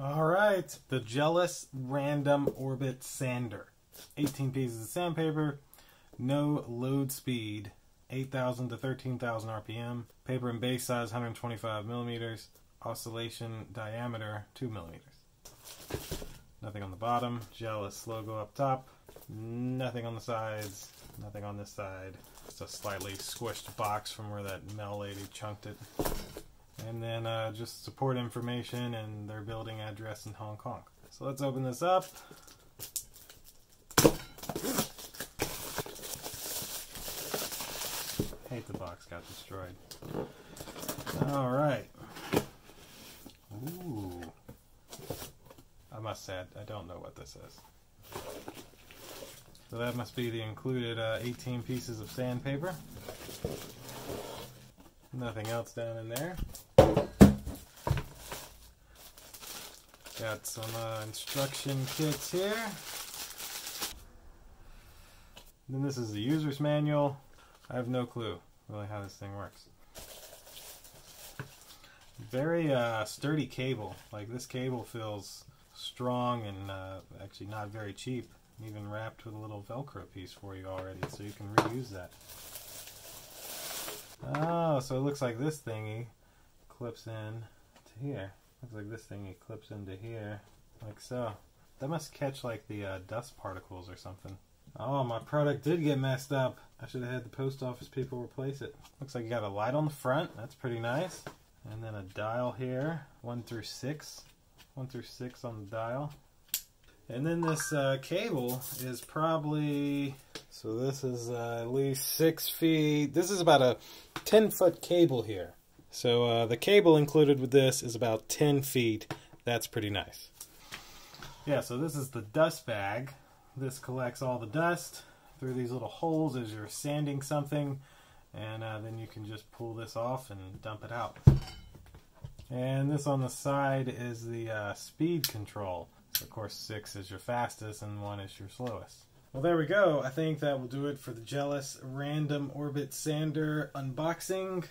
All right, the Jellas Random Orbit Sander. 18 pieces of sandpaper, no load speed, 8,000 to 13,000 RPM, paper and base size 125 millimeters, oscillation diameter 2 millimeters. Nothing on the bottom, Jellas logo up top, nothing on the sides, nothing on this side. It's a slightly squished box from where that Mel lady chunked it. And then just support information and their building address in Hong Kong. So let's open this up. Hate the box got destroyed. Alright. Ooh. I must say, I don't know what this is. So that must be the included 18 pieces of sandpaper. Nothing else down in there. Got some instruction kits here. Then this is the user's manual. I have no clue really how this thing works. Very sturdy cable. Like, this cable feels strong and actually not very cheap. Even wrapped with a little Velcro piece for you already, so you can reuse that. Oh, so it looks like this thingy clips in to here. Looks like this thingy clips into here, like so. That must catch like the dust particles or something. Oh, my product did get messed up. I should have had the post office people replace it. Looks like you got a light on the front. That's pretty nice. And then a dial here, 1 through 6. 1 through 6 on the dial. And then this cable is probably, so this is at least 6 feet. This is about a 10-foot cable here. So the cable included with this is about 10 feet. That's pretty nice. Yeah, so this is the dust bag. This collects all the dust through these little holes as you're sanding something. And then you can just pull this off and dump it out. And this on the side is the speed control. Of course, 6 is your fastest and 1 is your slowest. Well, there we go. I think that will do it for the Jellas Random Orbit Sander unboxing.